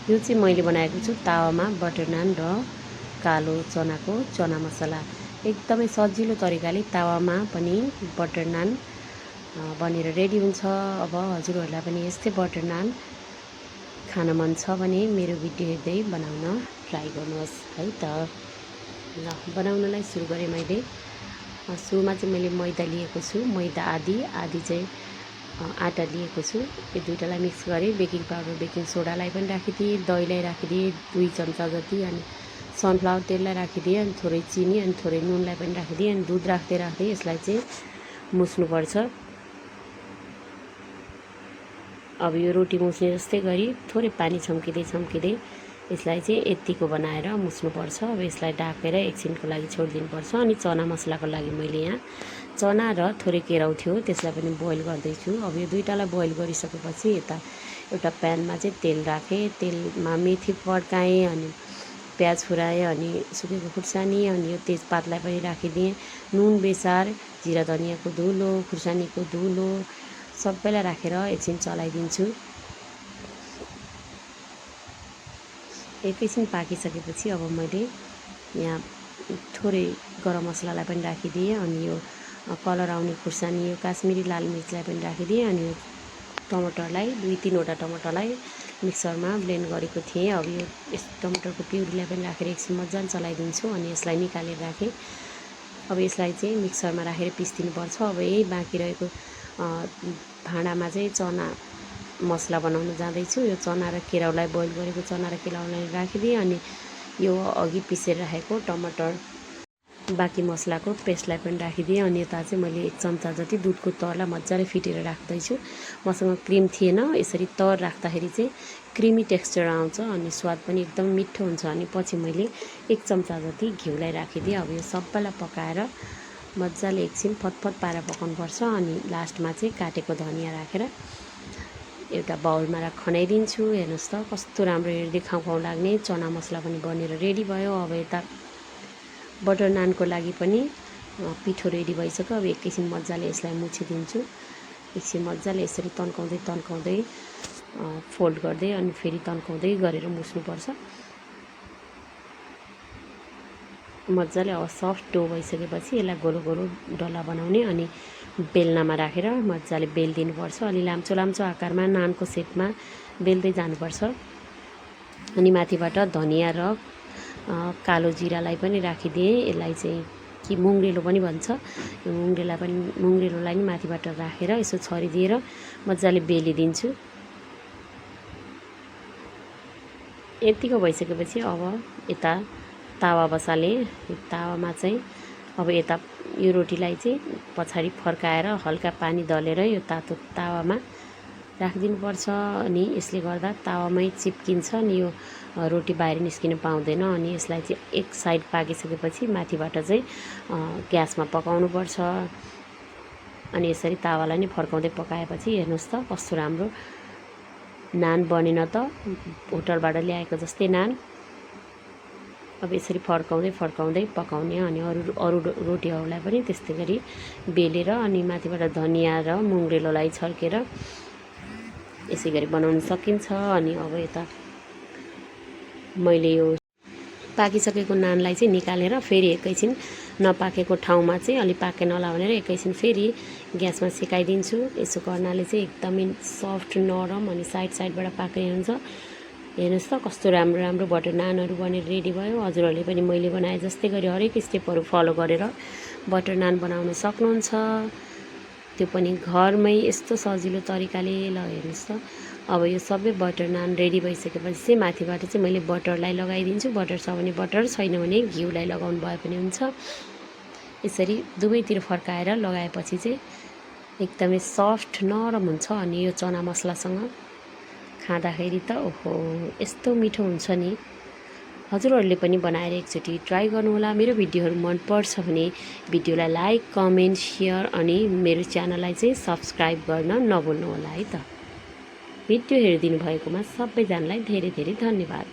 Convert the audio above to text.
यो चाहिँ मैले बनाएको छु तावामा बटर नान र कालो चनाको चना मसला। एकदमै सजिलो तरिकाले तावामा पनि बटर नान बनेर रेडी हुन्छ। अब हजुरहरूलाई पनि यस्तै बटर नान खान मन छ भने मेरो भिडियो हेर्दै बनाउन ट्राई गर्नुहोस् है त। ल बनाउनलाई सुरु गरेँ मैले। सुरुमा चाहिँ मैले मैदा लिएको छु, मैदा आधी चाहिँ आटा लिएको छु। यो दुईटालाई मिक्स गरेँ। बेकिङ पाउडर बेकिङ सोडालाई पनि राखिदिएँ, दहीलाई राखिदिएँ 2 चम्चा जति, अनि सनफ्लावर तेललाई राखिदिएँ, अनि थोरै चिनी अनि थोरै नुनलाई पनि राखिदिएँ। अनि दुध राख्दै राख्दै यसलाई चाहिँ मुस्नुपर्छ। अब यो रोटी मुस्ने जस्तै गरी थोरै पानी छम्किँदै यसलाई चाहिँ यत्तिको बनाएर मुस्नुपर्छ। अब यसलाई ढाकेर एकछिनको लागि छोडिदिनुपर्छ। अनि चना मसलाको लागि मैले यहाँ चना र थोरै केराउ थियो त्यसलाई पनि बोइल गर्दैछु। अब यो दुईटालाई बोइल गरिसकेपछि यता एउटा प्यानमा चाहिँ तेल राखेँ। तेलमा मेथी पड्काएँ, अनि प्याज फुराएँ, अनि सुकेको खुर्सानी, अनि यो तेजपातलाई पनि राखिदिएँ। नुन बेसार, जिरा धनियाँको धुलो, खुर्सानीको धुलो सबैलाई राखेर एकछिन चलाइदिन्छु। एकैछिन पाकिसकेपछि अब मैले यहाँ थोरै गरम मसलालाई पनि राखिदिएँ, अनि यो कलर आउने खुर्सानी, यो काश्मिरी लाल मिर्चलाई पनि राखिदिएँ, अनि यो टमाटरलाई 2-3वटा टमाटरलाई मिक्सरमा ब्लेन्ड गरेको थिएँ। अब यो यस टमाटरको प्युरीलाई पनि राखेर एकछिन मजाले चलाइदिन्छु, अनि यसलाई निकालेर राखेँ। अब यसलाई चाहिँ मिक्सरमा राखेर पिसिदिनुपर्छ। अब यही बाँकी रहेको भाँडामा चाहिँ चना मसला बनाउन जाँदैछु। यो चना र केराउलाई बोइल गरेको चना र केराउलाई राखिदिएँ, अनि यो अघि पिसेर राखेको टमाटर बाँकी मसलाको पेस्टलाई पनि राखिदिएँ। अनि यता चाहिँ मैले 1 चम्चा जति दुधको तरलाई मजाले फिटेर राख्दैछु। मसँग क्रिम थिएन, यसरी तर राख्दाखेरि चाहिँ क्रिमी टेक्स्चर आउँछ, अनि स्वाद पनि एकदम मिठो हुन्छ। अनि पछि मैले 1 चम्चा जति घिउलाई राखिदिएँ। अब यो सबैलाई पकाएर मजाले एकछिन फतफत पारेर पकाउनुपर्छ। अनि लास्टमा चाहिँ काटेको धनियाँ राखेर एउटा बाउलमा खनाइदिन्छु। हेर्नुहोस् त कस्तो राम्रो हेर्दै खाउँ लाग्ने चना मसला पनि बनेर रेडी भयो। अब यता बटर नानको लागि पनि पिठो रेडी भइसक्यो। अब एकैछिन मजाले यसलाई मुछिदिन्छु। एकछिन मजाले यसरी तन्काउँदै फोल्ड गर्दै अनि फेरि तन्काउँदै गरेर मुछ्नुपर्छ। मजाले अब सफ्ट डो भइसकेपछि यसलाई गोलो गोलो डल्ला बनाउने, अनि बेलनामा राखेर मजाले बेलिदिनुपर्छ। अलि लाम्चो आकारमा नानको सेपमा बेल्दै जानुपर्छ। अनि माथिबाट धनियाँ र कालो जिरालाई पनि राखिदिएँ। यसलाई चाहिँ कि मुङ्ग्रेलो पनि भन्छ, यो मुङ्ग्रेलोलाई नि माथिबाट राखेर यसो छरिदिएर मजाले बेलिदिन्छु। यतिको भइसकेपछि अब यता तावा बसालेँ। तावामा चाहिँ अब यता यो रोटीलाई चाहिँ पछाडि फर्काएर हल्का पानी दलेर यो तातो तावामा राखिदिनुपर्छ। अनि यसले गर्दा तावामै चिप्किन्छ, अनि यो रोटी बाहिर निस्किन पाउँदैन। अनि यसलाई चाहिँ एक साइड पाकिसकेपछि माथिबाट चाहिँ ग्यासमा पकाउनुपर्छ। अनि यसरी तावालाई नै फर्काउँदै पकाएपछि हेर्नुहोस् त कस्तो राम्रो नान बनेन त, होटलबाट ल्याएको जस्तै नान। अब यसरी फर्काउँदै पकाउने, अनि अरू रोटीहरूलाई पनि त्यस्तै गरी बेलेर अनि माथिबाट धनियाँ र मुङ्ग्रेलोलाई छर्केर यसै गरी बनाउन सकिन्छ। अनि अब यता मैले यो पाकिसकेको नानलाई चाहिँ निकालेर फेरि एकैछिन नपाकेको ठाउँमा चाहिँ अलि पाके नला भनेर एकैछिन फेरि ग्यासमा सेकाइदिन्छु। यसो गर्नाले चाहिँ एकदमै सफ्ट नरम अनि साइडबाट पाक्ने हुन्छ। हेर्नुहोस् त कस्तो राम्रो बटर नानहरू बनेर रेडी भयो। हजुरहरूले पनि मैले बनाए जस्तै गरी हरेक स्टेपहरू फलो गरेर बटर नान बनाउन सक्नुहुन्छ, त्यो पनि घरमै यस्तो सजिलो तरिकाले। ल हेर्नुहोस् त अब यो सबै बटर नान रेडी भइसकेपछि चाहिँ माथिबाट चाहिँ मैले बटरलाई लगाइदिन्छु। बटर छ भने बटर, छैन भने घिउलाई लगाउनु भए पनि हुन्छ। यसरी दुवैतिर फर्काएर लगाएपछि चाहिँ एकदमै सफ्ट नरम हुन्छ। अनि यो चना मसलासँग खाँदाखेरि त ओहो यस्तो मिठो हुन्छ नि। हजुरहरूले पनि बनाएर एकचोटि ट्राई गर्नुहोला। मेरो भिडियोहरू मनपर्छ भने भिडियोलाई लाइक, कमेन्ट, सेयर अनि मेरो च्यानललाई चाहिँ सब्सक्राइब गर्न नभुल्नुहोला है त। भिडियो हेरिदिनु भएकोमा सबैजनालाई धेरै धेरै धन्यवाद।